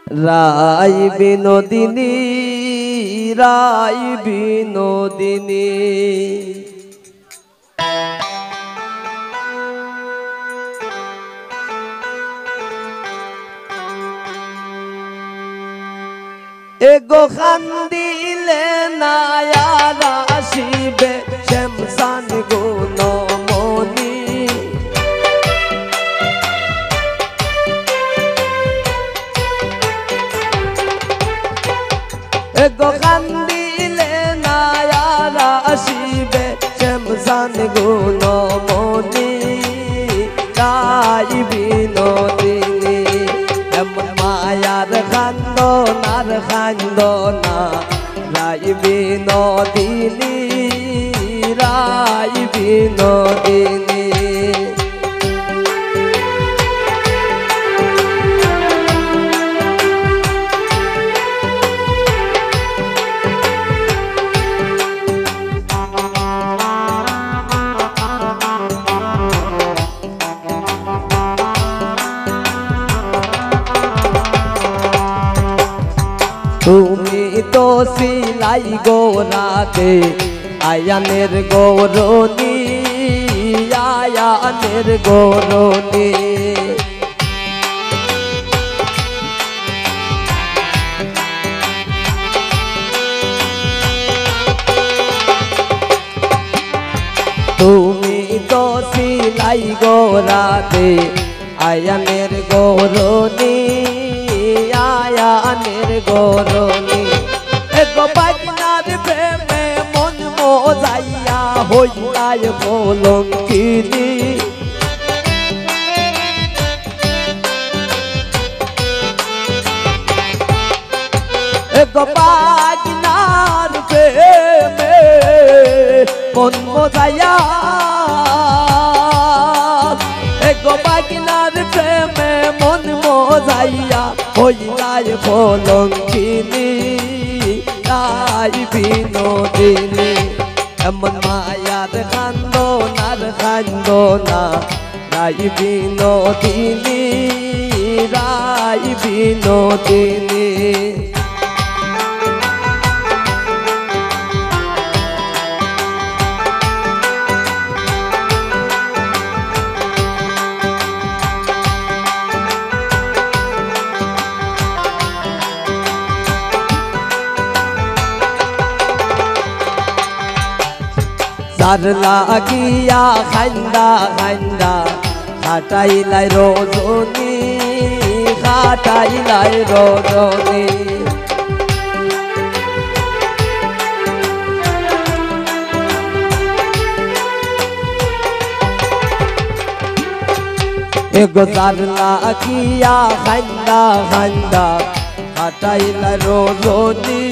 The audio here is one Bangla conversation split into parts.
রাই বিনোদিনী রাই বিনোদিনী এগো খান্দিলে নায়ার আসিবে শ্যামসান গুণমণি এগো খান্দিলে নায়ার আসিবে শ্যামসান গুণমণি রাই বিনোদিনী এমন মায়ার খান্দনার খান্দনা রাই বিনোদিনী রাই বিনোদিনী তুমি তো সিলাই গোরাতে আয়ানের গৌরনী আয়ানের গৌরনী তুমি তো সিলাই গোরাতে আয়ানের গৌরনী আয়ানের গৌরনী এগো বাজনার প্রেমে মন মোজাইয়া হইলাই কলঙ্কিনী এগো বাজনার প্রেমে মন মোজাইয়া এগো বাজনার প্রেমে মন মোজাইয়া হইলাই কলঙ্কিনী রাই বিনোদিনী এমন মায়ার খান্দনার খান্দনা রাই বিনোদিনী রাই বিনোদিনী যার লাগিয়া খান্দা খান্দা খাটাইলাই রজনী খাটাইলাই রজনী এগো যার লাগিয়া খান্দা খান্দা খাটাইলাই রজনী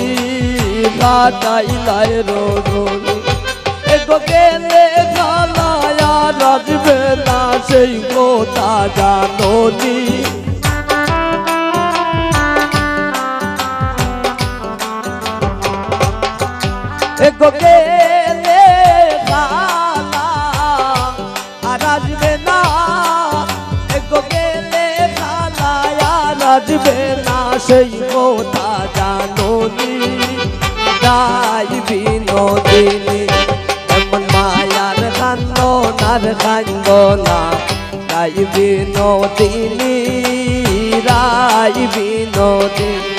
খাটাইলাই রজনী এগো গেলে খালায়া রাজবে না সেই কথা জানোনি এগো গেলে খালা আর রাজবে না এগো গেলে খালায়া রাজবে না সেই কথা জানোনি রাই বিনোদিনী মায়ার খান্দনার খান্দনা রাই বিনোদিনী রাই বিনোদিনী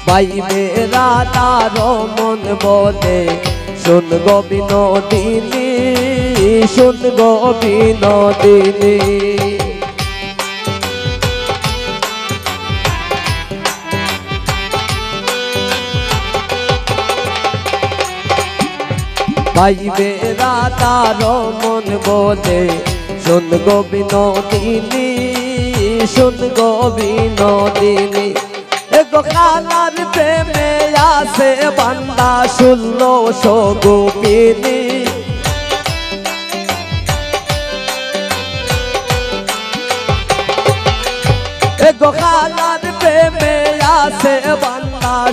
পাইবেরা তার মন বলে শুন গো বিনোদিনী শুন গো বিনোদিনী পাইবেরা তার মন বলে শুন গো বিনোদিনী শুন গো বিনোদিনী এগো খালার প্রেমে আছে বান্দা 1600 গোপিনী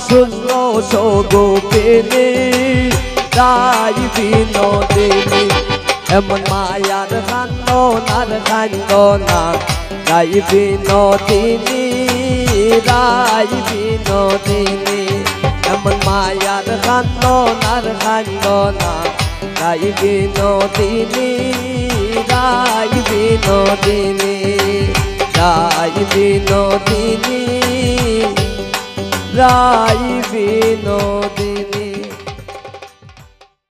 শূন্য সগোপিনী রাই বিনোদিনী এমন মায়ার কান্দনার কান্দনা রাই বিনোদিনী রাই বিনোদিনী এমন মায়ার কান্দনার কান্দনা রাই বিনোদিনী রাই বিনোদিনী রাই বিনোদিনী রাই বিনোদিনী।